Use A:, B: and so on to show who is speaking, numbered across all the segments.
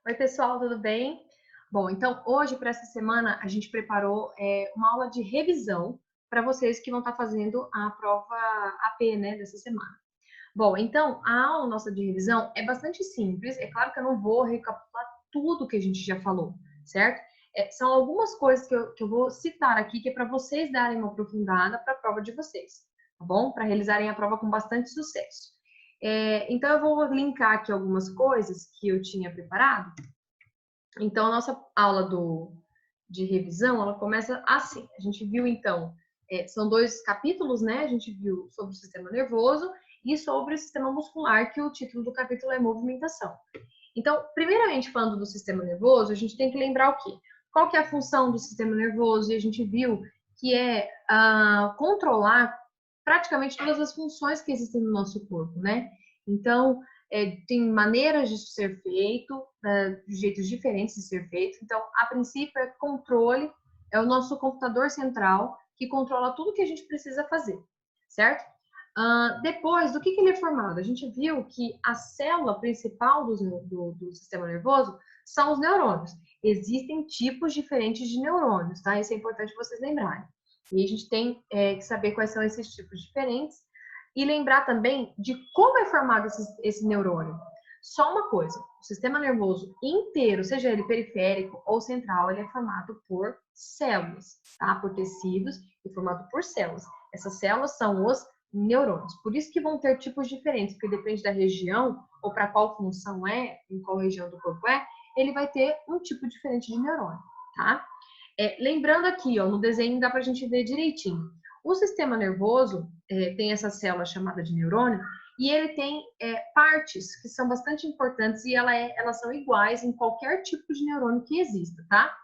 A: Oi, pessoal, tudo bem? Bom, então hoje para essa semana a gente preparou uma aula de revisão para vocês que vão estar fazendo a prova AP, né, dessa semana. Bom, então a aula nossa de revisão é bastante simples. É claro que eu não vou recapitular tudo que a gente já falou, certo? São algumas coisas que eu vou citar aqui que é para vocês darem uma aprofundada para a prova de vocês, tá bom? Para realizarem a prova com bastante sucesso. Então eu vou linkar aqui algumas coisas que eu tinha preparado. Então, a nossa aula de revisão, ela começa assim. A gente viu, então, são dois capítulos, né? A gente viu sobre o sistema nervoso e sobre o sistema muscular, que o título do capítulo é movimentação. Então, primeiramente, falando do sistema nervoso, a gente tem que lembrar o quê? Qual que é a função do sistema nervoso? E a gente viu que é controlar praticamente todas as funções que existem no nosso corpo, né? Então, tem maneiras de ser feito, de jeitos diferentes de ser feito. Então, a princípio, é controle, é o nosso computador central que controla tudo que a gente precisa fazer, certo? Depois, do que ele é formado? A gente viu que a célula principal do sistema nervoso são os neurônios. Existem tipos diferentes de neurônios, tá? Isso é importante vocês lembrarem. E a gente tem que saber quais são esses tipos diferentes e lembrar também de como é formado esse neurônio. Só uma coisa, o sistema nervoso inteiro, seja ele periférico ou central, ele é formado por células, tá? Por tecidos e formado por células. Essas células são os neurônios. Por isso que vão ter tipos diferentes, porque depende da região ou para qual função em qual região do corpo ele vai ter um tipo diferente de neurônio, tá? Lembrando aqui, ó, no desenho dá para a gente ver direitinho. O sistema nervoso tem essa célula chamada de neurônio e ele tem partes que são bastante importantes e elas são iguais em qualquer tipo de neurônio que exista, tá?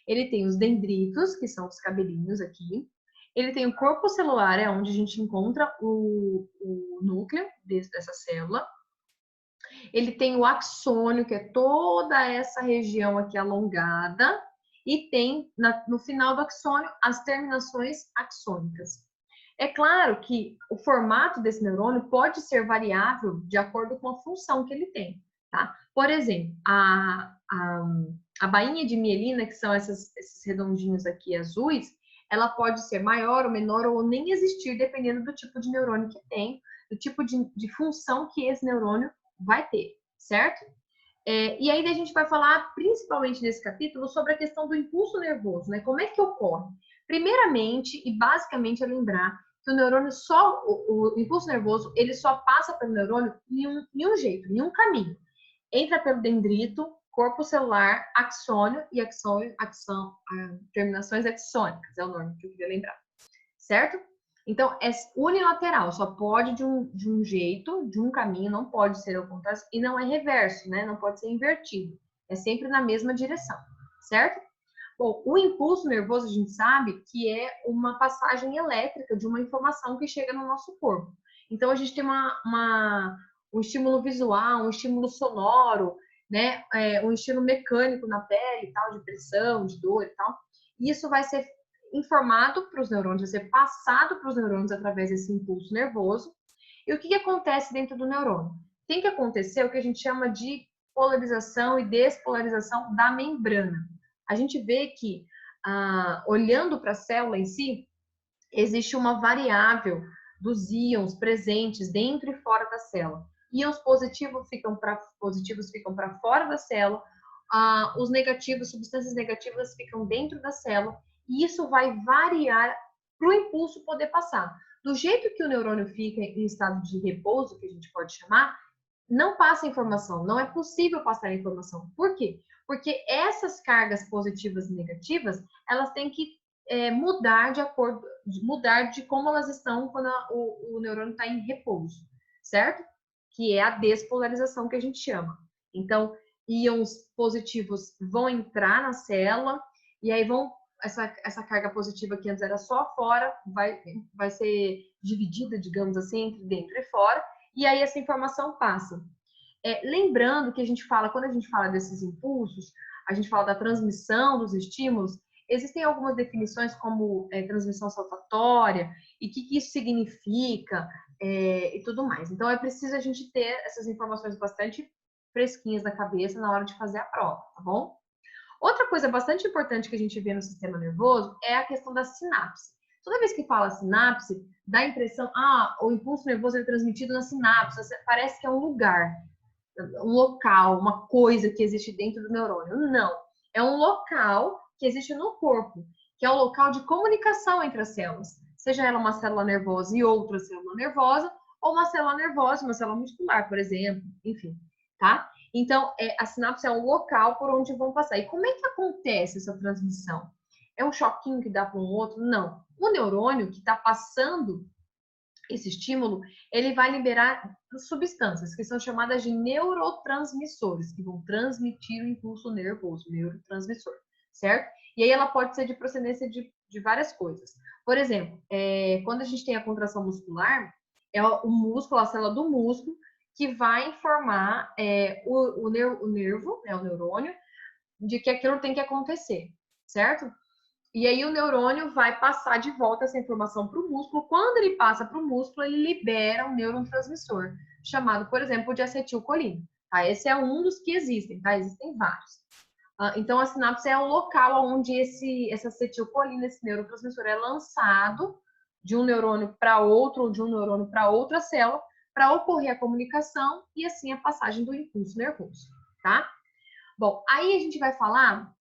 A: Ele tem os dendritos, que são os cabelinhos aqui. Ele tem o corpo celular, é onde a gente encontra o núcleo dessa célula. Ele tem o axônio, que é toda essa região aqui alongada, e tem no final do axônio as terminações axônicas. É claro que o formato desse neurônio pode ser variável de acordo com a função que ele tem, tá? Por exemplo, a bainha de mielina, que são esses redondinhos aqui azuis, ela pode ser maior ou menor ou nem existir, dependendo do tipo de neurônio que tem, do tipo de função que esse neurônio vai ter, certo? E aí a gente vai falar, principalmente nesse capítulo, sobre a questão do impulso nervoso, né? Como é que ocorre? Primeiramente e basicamente é lembrar que o neurônio o impulso nervoso, ele só passa pelo neurônio em um jeito, em um caminho. Entra pelo dendrito, corpo celular, axônio e terminações axônicas, é o nome que eu queria lembrar, certo? Então, é unilateral, só pode de um jeito, de um caminho, não pode ser ao contrário, e não é reverso, né? Não pode ser invertido. É sempre na mesma direção, certo? Bom, o impulso nervoso, a gente sabe que é uma passagem elétrica de uma informação que chega no nosso corpo. Então, a gente tem um estímulo visual, um estímulo sonoro, né? Um estímulo mecânico na pele e tal, de pressão, de dor e tal. E isso vai ser informado para os neurônios, vai ser passado para os neurônios através desse impulso nervoso. E o que acontece dentro do neurônio? Tem que acontecer o que a gente chama de polarização e despolarização da membrana. A gente vê que, olhando para a célula em si, existe uma variável dos íons presentes dentro e fora da célula. Íons positivos ficam para fora da célula, os negativos, substâncias negativas ficam dentro da célula, e isso vai variar para o impulso poder passar. Do jeito que o neurônio fica em estado de repouso, que a gente pode chamar, não passa informação, não é possível passar informação. Por quê? Porque essas cargas positivas e negativas, elas têm que mudar de como elas estão quando o neurônio está em repouso, certo? Que é a despolarização que a gente chama. Então, íons positivos vão entrar na célula e aí essa carga positiva que antes era só fora vai ser dividida, digamos assim, entre dentro e fora, e aí essa informação passa. Lembrando que quando a gente fala desses impulsos, a gente fala da transmissão dos estímulos, existem algumas definições como transmissão saltatória e o que isso significa e tudo mais. Então, é preciso a gente ter essas informações bastante fresquinhas na cabeça na hora de fazer a prova, tá bom? Outra coisa bastante importante que a gente vê no sistema nervoso é a questão da sinapse. Toda vez que fala sinapse, dá a impressão, o impulso nervoso é transmitido na sinapse, parece que é um lugar, um local, uma coisa que existe dentro do neurônio. Não, é um local que existe no corpo, que é o local de comunicação entre as células, seja ela uma célula nervosa e outra célula nervosa, ou uma célula nervosa, uma célula muscular, por exemplo, enfim, tá? Então, a sinapse é um local por onde vão passar. E como é que acontece essa transmissão? É um choquinho que dá para um outro? Não. O neurônio que está passando esse estímulo, ele vai liberar substâncias que são chamadas de neurotransmissores, que vão transmitir o impulso nervoso, neurotransmissor, certo? E aí ela pode ser de procedência de várias coisas. Por exemplo, quando a gente tem a contração muscular, é o músculo, a célula do músculo, que vai informar o nervo, né, o neurônio, de que aquilo tem que acontecer, certo? E aí o neurônio vai passar de volta essa informação para o músculo. Quando ele passa para o músculo, ele libera um neurotransmissor, chamado, por exemplo, de acetilcolina. Tá? Esse é um dos que existem, tá? Existem vários. Então, a sinapse é o local onde essa acetilcolina, esse neurotransmissor, é lançado de um neurônio para outro, ou de um neurônio para outra célula, para ocorrer a comunicação e, assim, a passagem do impulso nervoso, tá? Bom, aí a gente vai falar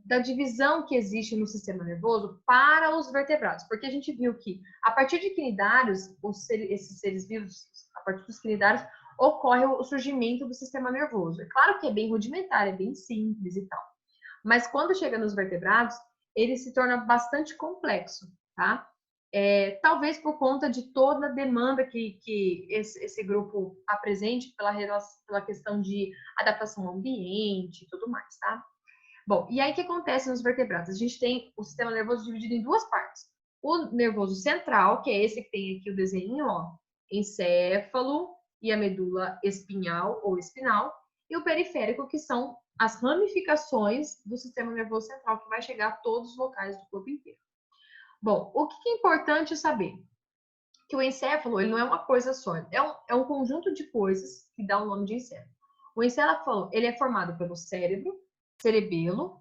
A: da divisão que existe no sistema nervoso para os vertebrados, porque a gente viu que a partir de quinidários, esses seres vivos, a partir dos quinidários, ocorre o surgimento do sistema nervoso. É claro que é bem rudimentar, é bem simples e tal, mas quando chega nos vertebrados, ele se torna bastante complexo, tá? Talvez por conta de toda a demanda que esse grupo apresente pela questão de adaptação ao ambiente e tudo mais, tá? Bom, e aí o que acontece nos vertebrados? A gente tem o sistema nervoso dividido em duas partes. O nervoso central, que é esse que tem aqui o desenho, ó, encéfalo e a medula espinhal ou espinal, e o periférico, que são as ramificações do sistema nervoso central, que vai chegar a todos os locais do corpo inteiro. Bom, o que é importante saber? Que o encéfalo, ele não é uma coisa só, é um conjunto de coisas que dá o nome de encéfalo. O encéfalo, ele é formado pelo cérebro, cerebelo,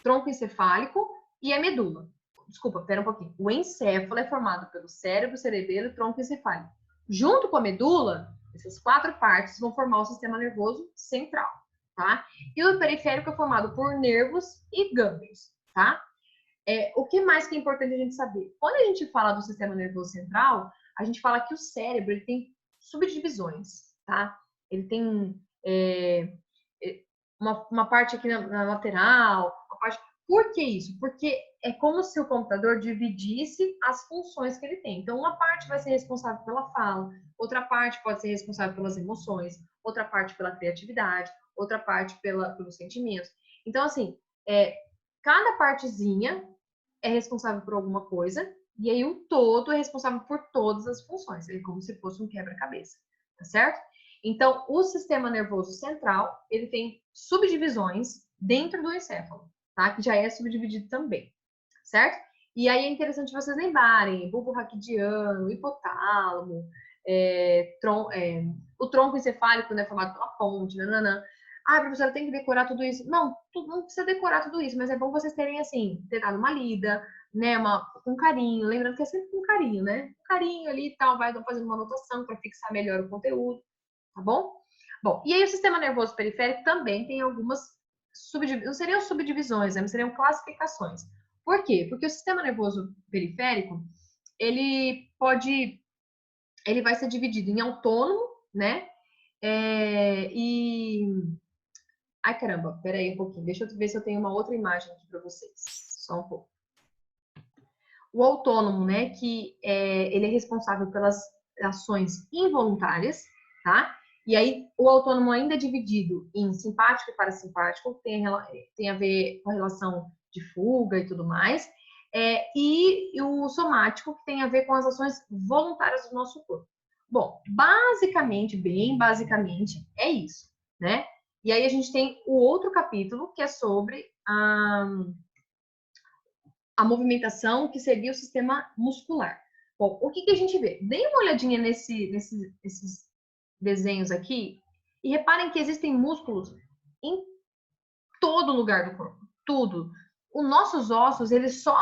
A: tronco encefálico e a medula. Desculpa, pera um pouquinho. O encéfalo é formado pelo cérebro, cerebelo e tronco encefálico. Junto com a medula, essas quatro partes vão formar o sistema nervoso central, tá? E o periférico é formado por nervos e gânglios, tá? O que mais que é importante a gente saber? Quando a gente fala do sistema nervoso central, a gente fala que o cérebro ele tem subdivisões, tá? Ele tem uma parte aqui na lateral, uma parte... Por que isso? Porque é como se o computador dividisse as funções que ele tem. Então, uma parte vai ser responsável pela fala, outra parte pode ser responsável pelas emoções, outra parte pela criatividade, outra parte pelos sentimentos. Então, assim, cada partezinha é responsável por alguma coisa, e aí o todo é responsável por todas as funções. É como se fosse um quebra-cabeça, tá certo? Então, o sistema nervoso central, ele tem subdivisões dentro do encéfalo, tá? Que já é subdividido também, certo? E aí é interessante vocês lembrarem, bulbo raquidiano, hipotálamo, o tronco encefálico, né, formado pela ponte, nananã. Professora, tem que decorar tudo isso. Não, não precisa decorar tudo isso, mas é bom vocês terem, assim, ter dado uma lida, né, com carinho, lembrando que é sempre com carinho, né? Com carinho ali e tal, vai fazendo uma anotação para fixar melhor o conteúdo, tá bom? Bom, e aí o sistema nervoso periférico também tem algumas subdivisões, não seriam subdivisões, né, mas seriam classificações. Por quê? Porque o sistema nervoso periférico, ele vai ser dividido em autônomo, né, Ai, caramba, peraí um pouquinho. Deixa eu ver se eu tenho uma outra imagem aqui para vocês. Só um pouco. O autônomo, né, que ele é responsável pelas ações involuntárias, tá? E aí, o autônomo ainda é dividido em simpático e parasimpático, tem a ver com a relação de fuga e tudo mais. E o somático, que tem a ver com as ações voluntárias do nosso corpo. Bom, basicamente, bem basicamente, é isso, né? E aí a gente tem o outro capítulo, que é sobre a movimentação, que seria o sistema muscular. Bom, o que a gente vê? Dê uma olhadinha nesses desenhos aqui, e reparem que existem músculos em todo lugar do corpo, tudo. Os nossos ossos, eles só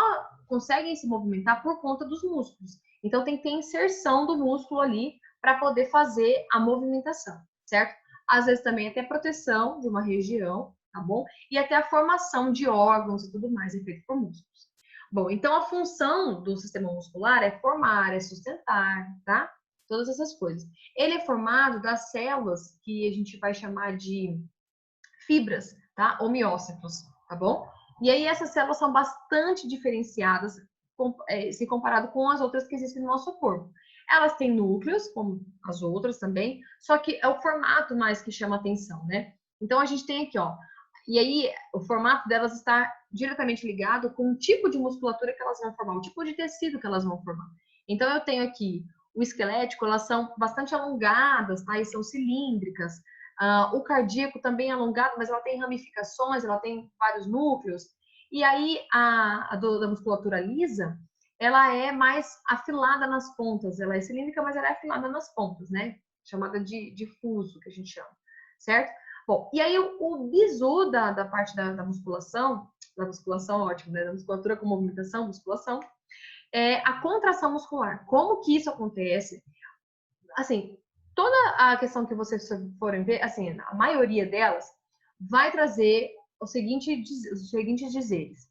A: conseguem se movimentar por conta dos músculos. Então, tem que ter inserção do músculo ali para poder fazer a movimentação, certo? Às vezes também até proteção de uma região, tá bom? E até a formação de órgãos e tudo mais é feito por músculos. Bom, então a função do sistema muscular é formar, é sustentar, tá? Todas essas coisas. Ele é formado das células que a gente vai chamar de fibras, tá? Ou miócitos, tá bom? E aí essas células são bastante diferenciadas se comparado com as outras que existem no nosso corpo. Elas têm núcleos, como as outras também, só que é o formato mais que chama atenção, né? Então a gente tem aqui, ó, e aí o formato delas está diretamente ligado com o tipo de musculatura que elas vão formar, o tipo de tecido que elas vão formar. Então eu tenho aqui o esquelético, elas são bastante alongadas, tá? E são cilíndricas. O cardíaco também é alongado, mas ela tem ramificações, ela tem vários núcleos. E aí da musculatura lisa, ela é mais afilada nas pontas. Ela é cilíndrica, mas ela é afilada nas pontas, né? Chamada de fuso, que a gente chama, certo? Bom, e aí o bizu da parte da musculação, ótimo, né? Da musculatura com movimentação, musculação, é a contração muscular. Como que isso acontece? Assim, toda a questão que vocês forem ver, assim, a maioria delas vai trazer os seguintes dizeres.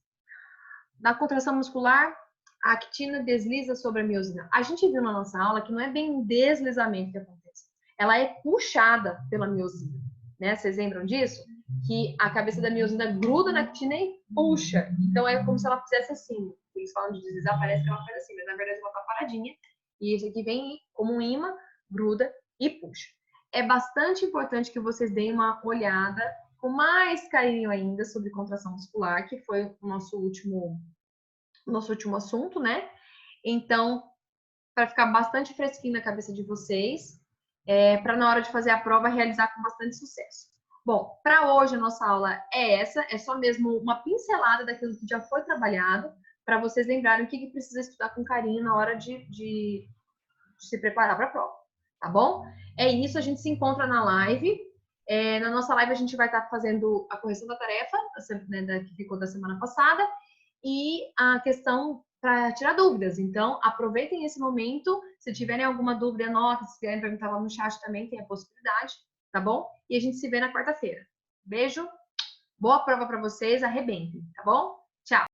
A: Na contração muscular, a actina desliza sobre a miosina. A gente viu na nossa aula que não é bem um deslizamento que acontece. Ela é puxada pela miosina, né? Vocês lembram disso? Que a cabeça da miosina gruda na actina e puxa. Então é como se ela fizesse assim. Eles falam de deslizar, parece que ela faz assim, mas na verdade ela tá paradinha. E isso aqui vem como um imã, gruda e puxa. É bastante importante que vocês deem uma olhada com mais carinho ainda sobre contração muscular, que foi o nosso último assunto, né? Então, para ficar bastante fresquinho na cabeça de vocês, para na hora de fazer a prova realizar com bastante sucesso. Bom, para hoje a nossa aula é essa, é só mesmo uma pincelada daquilo que já foi trabalhado, para vocês lembrarem o que precisa estudar com carinho na hora de se preparar para a prova, tá bom? É isso, a gente se encontra na live. Na nossa live a gente vai estar fazendo a correção da tarefa, né, que ficou da semana passada, e a questão para tirar dúvidas. Então, aproveitem esse momento. Se tiverem alguma dúvida, anota. Se quiserem perguntar lá no chat também, tem a possibilidade, tá bom? E a gente se vê na quarta-feira. Beijo, boa prova para vocês, arrebentem, tá bom? Tchau!